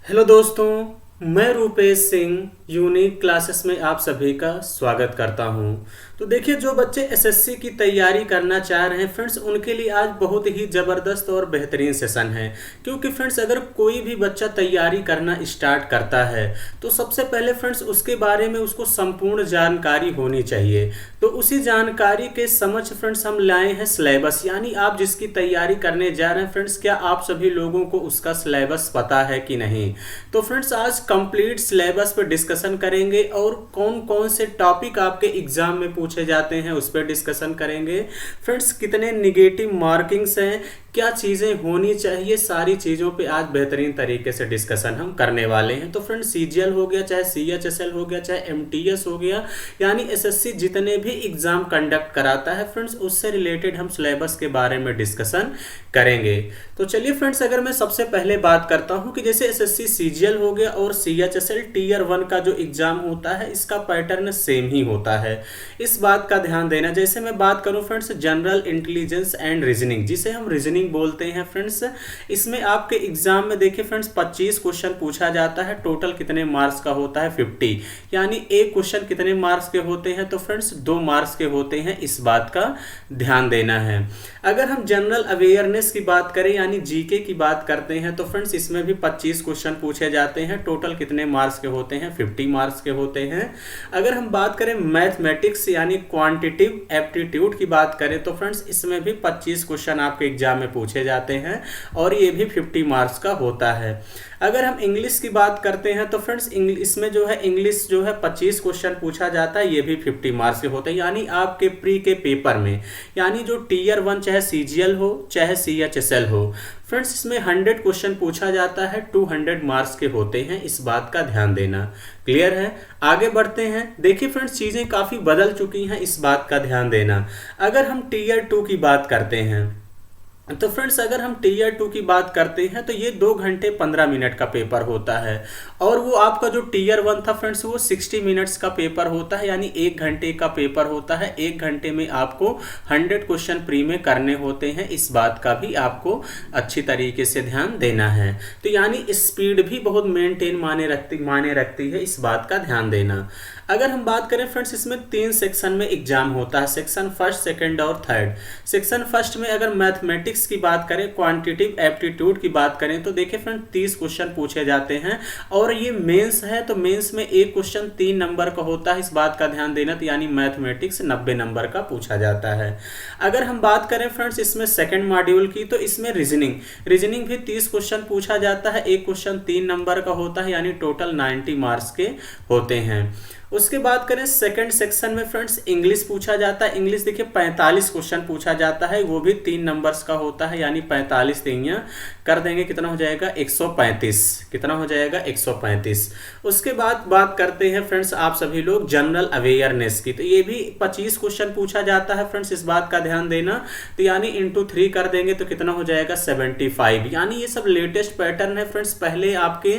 Hello दोस्तों, मैं Rupesh Singh unique classes में आप सभी का स्वागत करता हूं। तो देखिए, जो बच्चे एसएससी की तैयारी करना चाह रहे हैं फ्रेंड्स, उनके लिए आज बहुत ही ज़बरदस्त और बेहतरीन सेशन है। क्योंकि फ्रेंड्स, अगर कोई भी बच्चा तैयारी करना स्टार्ट करता है तो सबसे पहले फ्रेंड्स उसके बारे में उसको संपूर्ण जानकारी होनी चाहिए। तो उसी जानकारी के समझ फ्रेंड्स हम लाए हैं सिलेबस, यानी आप जिसकी तैयारी करने जा रहे हैं फ्रेंड्स, क्या आप सभी लोगों को उसका सिलेबस पता है कि नहीं। तो फ्रेंड्स, आज कंप्लीट सिलेबस पर डिस्कशन करेंगे और कौन कौन से टॉपिक आपके एग्जाम में पूछे जाते हैं उस पर डिस्कशन करेंगे। फ्रेंड्स, कितने निगेटिव मार्किंग्स हैं, क्या चीज़ें होनी चाहिए, सारी चीज़ों पे आज बेहतरीन तरीके से डिस्कशन हम करने वाले हैं। तो फ्रेंड्स, सीजीएल हो गया, चाहे सीएचएसएल हो गया, चाहे एमटीएस हो गया, यानी एसएससी जितने भी एग्जाम कंडक्ट कराता है फ्रेंड्स, उससे रिलेटेड हम सिलेबस के बारे में डिस्कशन करेंगे। तो चलिए फ्रेंड्स, अगर मैं सबसे पहले बात करता हूं कि जैसे एसएससी सीजीएल हो गया और सीएचएसएल टीयर 1 का जो एग्जाम होता है, इसका पैटर्न सेम ही होता है। इस बात का ध्यान देना। जैसे मैं बात करूं friends, general intelligence and reasoning, जिसे हम रीजनिंग बोलते हैं फ्रेंड्स, इसमें आपके एग्जाम में देखिए फ्रेंड्स 25 क्वेश्चन पूछा जाता है। टोटल कितने मार्क्स का होता है? 50। यानी एक क्वेश्चन कितने मार्क्स के होते हैं? तो फ्रेंड्स 2 मार्क्स के होते हैं। इस बात का ध्यान देना है। अगर हम जनरल अवेयरनेस की बात करें यानी जीके की बात करते हैं तो फ्रेंड्स इसमें भी 25 क्वेश्चन पूछे जाते हैं। टोटल कितने मार्क्स के होते हैं? 50 मार्क्स के होते हैं। अगर हम बात करें मैथमेटिक्स यानी क्वांटिटिव एप्टीट्यूड की बात करें तो फ्रेंड्स इसमें भी 25 क्वेश्चन आपके एग्जाम में पूछे जाते हैं और ये भी 50 मार्क्स का होता है। अगर हम इंग्लिश की बात करते हैं तो फ्रेंड्स इसमें जो है इंग्लिश जो है 25 क्वेश्चन पूछा जाता है, ये भी 50 मार्क्स के होते हैं। यानी आपके प्री के पेपर में, यानी जो टीयर 1 चाहे सीजीएल हो चाहे सीएचएसएल हो फ्रेंड्स, इसमें 100 क्वेश्चन पूछा जाता है, 200 मार्क्स के होते हैं। इस बात का ध्यान देना। क्लियर है? आगे बढ़ते हैं। देखिए फ्रेंड्स, चीज़ें काफ़ी बदल चुकी हैं, इस बात का ध्यान देना। अगर हम टीयर 2 की बात करते हैं तो फ्रेंड्स, अगर हम टीयर 2 की बात करते हैं तो ये 2 घंटे 15 मिनट का पेपर होता है। और वो आपका जो टीयर 1 था फ्रेंड्स, वो 60 मिनट्स का पेपर होता है, यानी 1 घंटे का पेपर होता है। 1 घंटे में आपको 100 क्वेश्चन प्री में करने होते हैं। इस बात का भी आपको अच्छी तरीके से ध्यान देना है। तो यानी स्पीड भी बहुत मेंटेन माने रखती है, इस बात का ध्यान देना। अगर हम बात करें फ्रेंड्स, इसमें 3 सेक्शन में एग्जाम होता है, सेक्शन फर्स्ट, सेकंड और थर्ड। सेक्शन फर्स्ट में अगर मैथमेटिक्स की बात करें, क्वांटिटिव एप्टीट्यूड की बात करें तो देखिए फ्रेंड 30 क्वेश्चन पूछे जाते हैं और ये मेंस है। तो मेंस में एक क्वेश्चन 3 नंबर का होता है, इस बात का ध्यान देना। तो यानी मैथमेटिक्स 90 नंबर का पूछा जाता है। अगर हम बात करें फ्रेंड्स इसमें सेकंड मॉड्यूल की, तो इसमें रीजनिंग भी 30 क्वेश्चन पूछा जाता है। एक क्वेश्चन 3 नंबर का होता है, यानी टोटल 90 मार्क्स के होते हैं। उसके बाद करें सेकंड सेक्शन में फ्रेंड्स इंग्लिश पूछा जाता है। इंग्लिश देखिए 45 क्वेश्चन पूछा जाता है, वो भी 3 नंबर्स का होता है, यानी 45 तीनियां कर देंगे, कितना हो जाएगा? 135। कितना हो जाएगा? 135। उसके बाद बात करते हैं फ्रेंड्स आप सभी लोग जनरल अवेयरनेस की, तो ये भी 25 क्वेश्चन पूछा जाता है फ्रेंड्स, इस बात का ध्यान देना। तो यानी इंटू 3 कर देंगे तो कितना हो जाएगा? 75। यानी ये सब लेटेस्ट पैटर्न है फ्रेंड्स। पहले आपके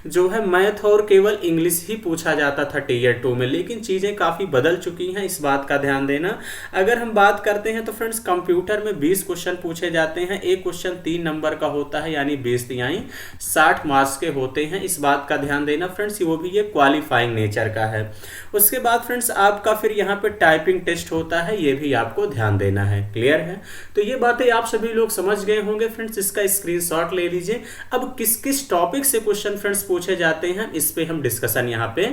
जो है मैथ और केवल इंग्लिश ही पूछा जाता था टीयर 2 में, लेकिन चीज़ें काफ़ी बदल चुकी हैं, इस बात का ध्यान देना। अगर हम बात करते हैं तो फ्रेंड्स कंप्यूटर में 20 क्वेश्चन पूछे जाते हैं। एक क्वेश्चन 3 नंबर का होता है, यानी 20 यानी 60 मार्क्स के होते हैं। इस बात का ध्यान देना फ्रेंड्स, वो भी ये क्वालिफाइंग नेचर का है। उसके बाद फ्रेंड्स आपका फिर यहाँ पे टाइपिंग टेस्ट होता है, ये भी आपको ध्यान देना है। क्लियर है? तो ये बातें आप सभी लोग समझ गए होंगे फ्रेंड्स। इसका स्क्रीनशॉट ले लीजिए। अब किस किस टॉपिक से क्वेश्चन फ्रेंड्स पूछे जाते हैं, इस पे हम डिस्कशन यहाँ पे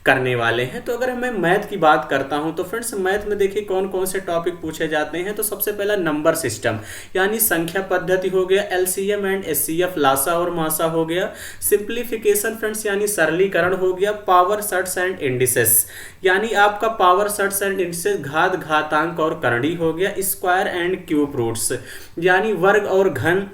करने वाले हैं। तो अगर मैं मैथ की बात करता हूं तो फ्रेंड्स मैथ में देखिए कौन कौन से टॉपिक पूछे जाते हैं। तो सबसे पहला नंबर सिस्टम यानी संख्या पद्धति हो गया, एलसीएम एंड एचसीएफ लासा और मासा हो गया, सिंप्लीफिकेशन फ्रेंड्स यानी सरलीकरण हो गया, पावर सर्ट्स एंड इंडिसेस यानी आपका पावर सर्ट्स एंड इंडिसेस घात, घातांक और करणी हो गया, स्क्वायर एंड क्यूब रूट्स यानी वर्ग और घन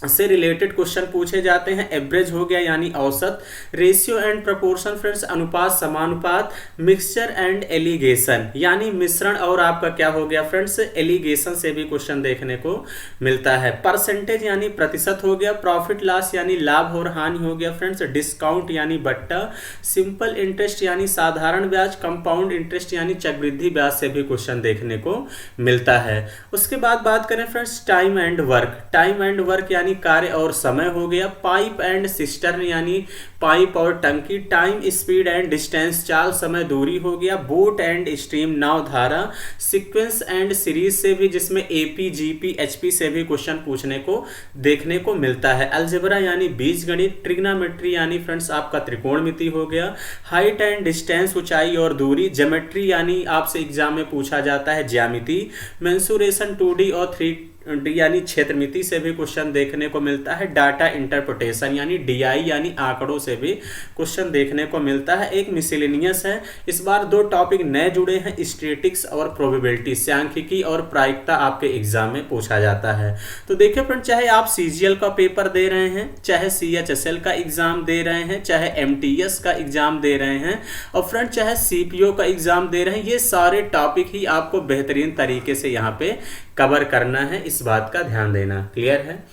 से रिलेटेड क्वेश्चन पूछे जाते हैं, एवरेज हो गया यानी औसत, रेशियो एंड प्रोपोर्शन फ्रेंड्स अनुपात समानुपात, मिक्सचर एंड एलिगेशन यानी मिश्रण और आपका क्या हो गया फ्रेंड्स एलिगेशन से भी क्वेश्चन देखने को मिलता है, परसेंटेज यानी प्रतिशत हो गया, प्रॉफिट लॉस यानी लाभ और हानि हो गया फ्रेंड्स, डिस्काउंट यानी बट्टा, सिंपल इंटरेस्ट यानी साधारण ब्याज, कंपाउंड इंटरेस्ट यानी चक्रवृद्धि ब्याज से भी क्वेश्चन देखने को मिलता है। उसके बाद बात करें फ्रेंड्स टाइम एंड वर्क यानी यानी कार्य और समय हो गया, पाइप एंड सिस्टर्न यानी पाइप और टंकी, टाइम स्पीड एंड डिस्टेंस चाल समय दूरी हो गया, बोट एंड स्ट्रीम नाव धारा, सीक्वेंस एंड सीरीज से भी जिसमें एपी जीपी एचपी से भी क्वेश्चन पूछने को देखने को मिलता है, अलजेब्रा यानी बीजगणित, ट्रिग्नोमेट्री यानी फ्रेंड्स आपका त्रिकोणमिति हो गया, हाइट एंड डिस्टेंस ऊंचाई और दूरी, ज्योमेट्री यानी आपसे एग्जाम में पूछा जाता है ज्यामिति, मेंसुरेशन 2D और 3D यानी क्षेत्रमिति से भी क्वेश्चन देखने को मिलता है, डाटा इंटरप्रिटेशन यानी डीआई यानी आंकड़ों से भी क्वेश्चन देखने को मिलता है। एक मिसलेनियस है, इस बार 2 टॉपिक नए जुड़े हैं, स्टैटिस्टिक्स और प्रोबेबिलिटी, सांख्यिकी और प्रायिकता आपके एग्जाम में पूछा जाता है। तो देखिए फ्रेंड, चाहे आप सीजीएल का पेपर दे रहे हैं, चाहे सीएचएसएल का एग्जाम दे रहे हैं, चाहे एमटीएस का एग्जाम दे रहे हैं और फ्रेंड चाहे सीपीओ का एग्जाम दे रहे हैं, ये सारे टॉपिक ही आपको बेहतरीन तरीके से यहाँ पे कवर करना है, इस बात का ध्यान देना। क्लियर है?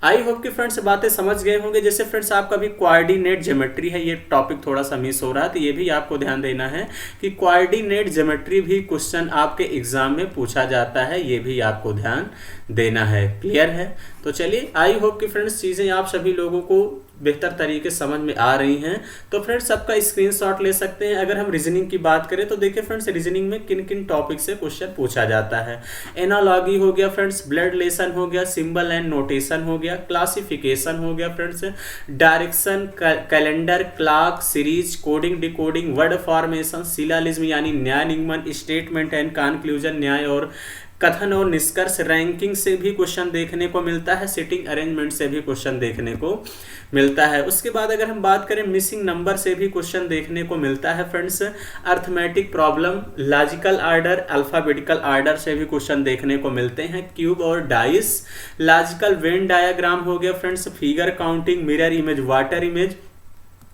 आई होप कि फ्रेंड्स बातें समझ गए होंगे। जैसे फ्रेंड्स आपका भी कोऑर्डिनेट ज्योमेट्री है, ये टॉपिक थोड़ा सा मिस हो रहा है, तो ये भी आपको ध्यान देना है कि कोऑर्डिनेट ज्योमेट्री भी क्वेश्चन आपके एग्जाम में पूछा जाता है, ये भी आपको ध्यान देना है। क्लियर है? तो चलिए, आई होप कि फ्रेंड्स चीज़ें आप सभी लोगों को बेहतर तरीके समझ में आ रही हैं। तो फ्रेंड्स सबका स्क्रीनशॉट ले सकते हैं। अगर हम रीजनिंग की बात करें तो देखिए फ्रेंड्स, रीजनिंग में किन किन टॉपिक से क्वेश्चन पूछा जाता है। एनालॉगी हो गया फ्रेंड्स, ब्लड रिलेशन हो गया, सिंबल एंड नोटेशन हो गया, क्लासिफिकेशन हो गया friends, direction, calendar, clock, series, coding, decoding, word formation, syllogism यानी न्याय निगमन, स्टेटमेंट एंड कंक्लूजन, न्याय और कथन और निष्कर्ष, रैंकिंग से भी क्वेश्चन देखने को मिलता है, सिटिंग अरेंजमेंट से भी क्वेश्चन देखने को मिलता है। उसके बाद अगर हम बात करें मिसिंग नंबर से भी क्वेश्चन देखने को मिलता है friends, arithmetic problem, logical order, alphabetical order से भी क्वेश्चन देखने को मिलते हैं, क्यूब और डाइस, लॉजिकल वेन डायग्राम हो गया friends, figure counting, mirror image, water image,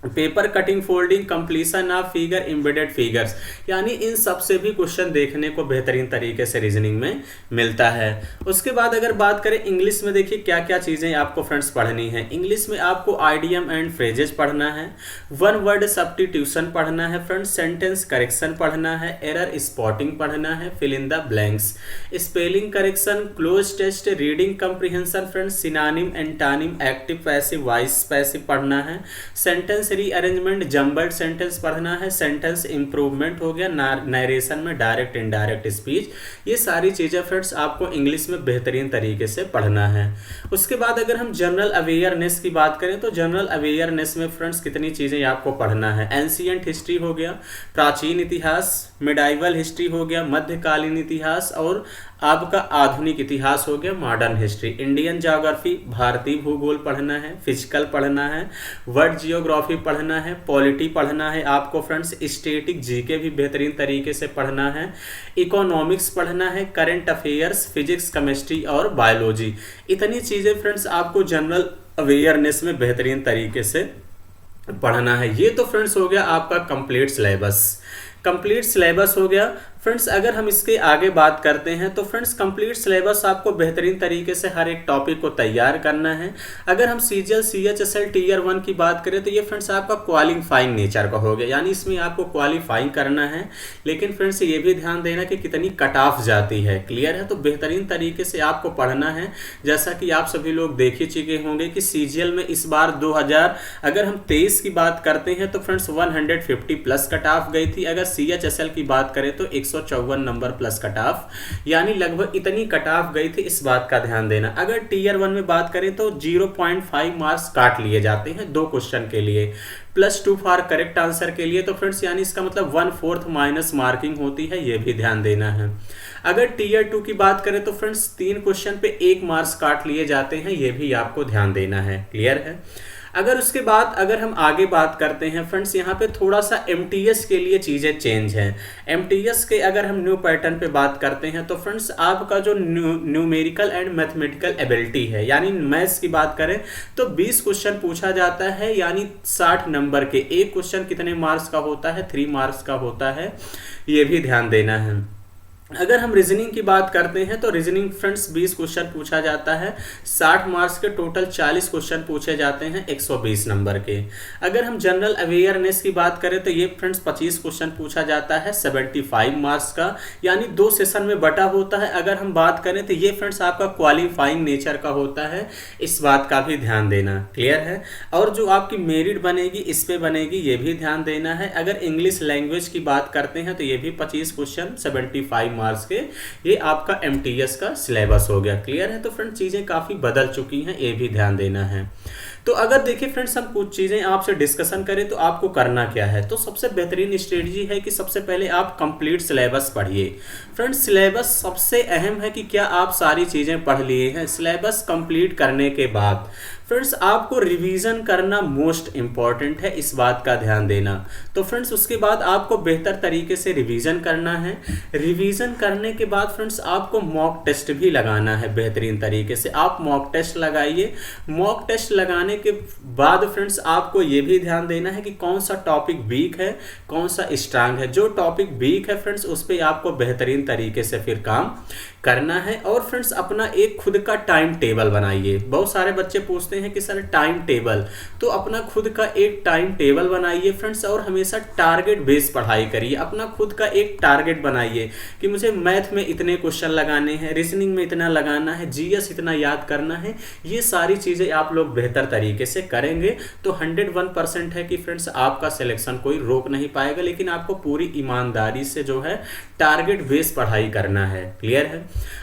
paper cutting, folding, completion of figure, embedded figures, यानी इन सब से भी क्वेश्चन देखने को बेहतरीन तरीके से रीजनिंग में मिलता है। उसके बाद अगर बात करें इंग्लिश में, देखिए क्या क्या चीज़ें आपको फ्रेंड्स पढ़नी है। इंग्लिश में आपको आइडियम एंड फ्रेजेस पढ़ना है, वन वर्ड सब्स्टिट्यूशन पढ़ना है फ्रेंड्स, सेंटेंस करेक्शन पढ़ना है, एरर स्पॉटिंग पढ़ना है, fill in the blanks, spelling correction, cloze test, reading comprehension friends, synonym, antonym, active passive, voice passive पढ़ना है, सेंटेंस रीअरेंजमेंट, जम्बल्ड सेंटेंस पढ़ना है, सेंटेंस इंप्रूवमेंट हो गया, नरेशन में डायरेक्ट इनडायरेक्ट स्पीच, ये सारी चीज़ें फ्रेंड्स आपको इंग्लिश में बेहतरीन तरीके से पढ़ना है। उसके बाद अगर हम जनरल अवेयरनेस की बात करें तो जनरल अवेयरनेस में फ्रेंड्स कितनी चीज़ें आपको पढ़ना है। एंशिएंट हिस्ट्री हो गया, प्राचीन इतिहास, मिडाइवल हिस्ट्री हो गया, मध्यकालीन इतिहास, और आपका आधुनिक इतिहास हो गया, मॉडर्न हिस्ट्री, इंडियन ज्योग्राफी, भारतीय भूगोल पढ़ना है, फिजिकल पढ़ना है, वर्ल्ड जियोग्राफी पढ़ना है, पॉलिटी पढ़ना है आपको फ्रेंड्स, स्टैटिक जीके भी बेहतरीन तरीके से पढ़ना है, इकोनॉमिक्स पढ़ना है, करंट अफेयर्स, फिजिक्स, केमिस्ट्री और बायोलॉजी। इतनी चीज़ें फ्रेंड्स आपको जनरल अवेयरनेस में बेहतरीन तरीके से पढ़ना है। ये तो फ्रेंड्स हो गया आपका कंप्लीट सिलेबस। कंप्लीट सिलेबस हो गया फ्रेंड्स। अगर हम इसके आगे बात करते हैं तो फ्रेंड्स कंप्लीट सिलेबस आपको बेहतरीन तरीके से हर एक टॉपिक को तैयार करना है। अगर हम सीजीएल सीएचएसएल टीयर 1 की बात करें तो ये फ्रेंड्स आपका क्वालिफाइंग नेचर का हो गया, यानी इसमें आपको क्वालिफाइंग करना है, लेकिन फ्रेंड्स ये भी ध्यान देना कि कितनी कट ऑफ जाती है। क्लियर है? तो बेहतरीन तरीके से आपको पढ़ना है। जैसा कि आप सभी लोग देख ही चुके होंगे कि सीजीएल में इस बार 2023 की बात करते हैं तो फ्रेंड्स 150 प्लस कट ऑफ गई थी। अगर सीएचएसएल की बात करें तो 154 नंबर प्लस कट ऑफ, यानी लगभग इतनी कट ऑफ गई थी, इस बात का ध्यान देना। अगर टीयर 1 में बात करें तो 0.5 मार्क्स काट लिए जाते हैं 2 क्वेश्चन के लिए, +2 फॉर करेक्ट आंसर के लिए, तो फ्रेंड्स यानी इसका मतलब 1/4 माइनस मार्किंग होती है, ये भी ध्यान देना है। अगर टीयर 2 की बात करें तो फ्रेंड्स 3 क्वेश्चन पे 1 मार्क्स काट लिए जाते हैं, ये भी आपको ध्यान देना है। क्लियर है? अगर उसके बाद अगर हम आगे बात करते हैं फ्रेंड्स, यहाँ पे थोड़ा सा एमटीएस के लिए चीज़ें चेंज हैं। एमटीएस के अगर हम न्यू पैटर्न पे बात करते हैं तो फ्रेंड्स आपका जो न्यूमेरिकल एंड मैथमेटिकल एबिलिटी है, यानी मैथ्स की बात करें तो 20 क्वेश्चन पूछा जाता है, यानी 60 नंबर के। एक क्वेश्चन कितने मार्क्स का होता है? 3 मार्क्स का होता है, ये भी ध्यान देना है। अगर हम रीजनिंग की बात करते हैं तो रीजनिंग फ्रेंड्स 20 क्वेश्चन पूछा जाता है, 60 मार्क्स के टोटल 40 क्वेश्चन पूछे जाते हैं 120 नंबर के। अगर हम जनरल अवेयरनेस की बात करें तो ये फ्रेंड्स 25 क्वेश्चन पूछा जाता है 75 मार्क्स का, यानी 2 सेशन में बटा होता है। अगर हम बात करें तो ये फ्रेंड्स आपका क्वालिफाइंग नेचर का होता है, इस बात का भी ध्यान देना। क्लियर है। और जो आपकी मेरिट बनेगी इस पे बनेगी, ये भी ध्यान देना है। अगर इंग्लिश लैंग्वेज की बात करते हैं तो ये भी 25 क्वेश्चन 75 मार्क्स के, ये आपका एमटीएस का सिलेबस हो गया। क्लियर है। तो फ्रेंड चीज़ें काफ़ी बदल चुकी हैं, ये भी ध्यान देना है। तो अगर देखिए फ्रेंड्स हम कुछ चीज़ें आपसे डिस्कशन करें तो आपको करना क्या है, तो सबसे बेहतरीन स्ट्रेटजी है कि सबसे पहले आप कंप्लीट सिलेबस पढ़िए। फ्रेंड्स सिलेबस सबसे अहम है कि क्या आप सारी चीज़ें पढ़ लिए हैं। सिलेबस कंप्लीट करने के बाद फ्रेंड्स आपको रिवीजन करना मोस्ट इम्पॉर्टेंट है, इस बात का ध्यान देना। तो फ्रेंड्स उसके बाद आपको बेहतर तरीके से रिवीजन करना है। रिवीजन करने के बाद फ्रेंड्स आपको मॉक टेस्ट भी लगाना है बेहतरीन तरीके से। आप मॉक टेस्ट लगाइए। मॉक टेस्ट लगाने के बाद फ्रेंड्स आपको ये भी ध्यान देना है कि कौन सा टॉपिक वीक है, कौन सा स्ट्रांग है। जो टॉपिक वीक है फ्रेंड्स उस पर आपको बेहतरीन तरीके से फिर काम करना है। और फ्रेंड्स अपना एक खुद का टाइम टेबल बनाइए। बहुत सारे बच्चे पूछते हैं कि सर टाइम टेबल, तो अपना खुद का एक टाइम टेबल बनाइए फ्रेंड्स, और हमेशा टारगेट बेस्ड पढ़ाई करिए। अपना खुद का एक टारगेट बनाइए कि मुझे मैथ में इतने क्वेश्चन लगाने हैं, रीजनिंग में इतना लगाना है, जीएस इतना याद करना है। ये सारी चीज़ें आप लोग बेहतर तरीके से करेंगे तो 101% है कि फ्रेंड्स आपका सिलेक्शन कोई रोक नहीं पाएगा। लेकिन आपको पूरी ईमानदारी से जो है टारगेट बेस्ड पढ़ाई करना है। क्लियर है।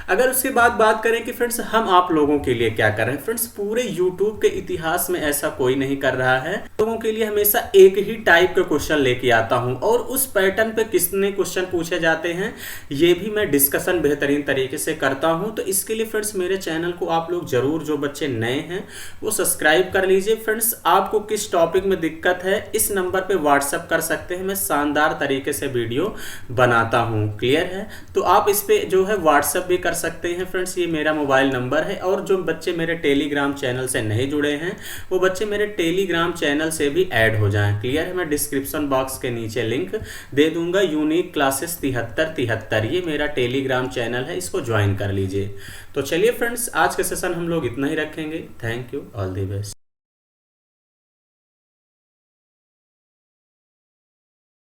अगर उसके बाद बात करें कि फ्रेंड्स हम आप लोगों के लिए क्या कर रहे हैं, फ्रेंड्स पूरे यूट्यूब के इतिहास में ऐसा कोई नहीं कर रहा है। लोगों के लिए हमेशा एक ही टाइप का क्वेश्चन लेके आता हूं, और उस पैटर्न पे कितने क्वेश्चन पूछे जाते हैं ये भी मैं डिस्कशन बेहतरीन तरीके से करता हूं। तो इसके लिए फ्रेंड्स मेरे चैनल को आप लोग जरूर, जो बच्चे नए हैं वो सब्सक्राइब कर लीजिए। फ्रेंड्स आपको किस टॉपिक में दिक्कत है इस नंबर पे व्हाट्सएप कर सकते हैं, मैं शानदार तरीके से वीडियो बनाता हूँ। क्लियर है। तो आप इस पे जो है व्हाट्सएप भी कर सकते हैं फ्रेंड्स, ये मेरा मोबाइल नंबर है। और जो बच्चे मेरे टेलीग्राम चैनल से नहीं जुड़े हैं वो बच्चे मेरे टेलीग्राम चैनल से भी ऐड हो जाएं। क्लियर है। मैं डिस्क्रिप्शन बॉक्स के नीचे लिंक दे दूंगा, यूनिक क्लासेस 7373, ये मेरा टेलीग्राम चैनल है, इसको ज्वाइन कर लीजिए। तो चलिए फ्रेंड्स आज के सेशन हम लोग इतना ही रखेंगे। Thank you, all the best.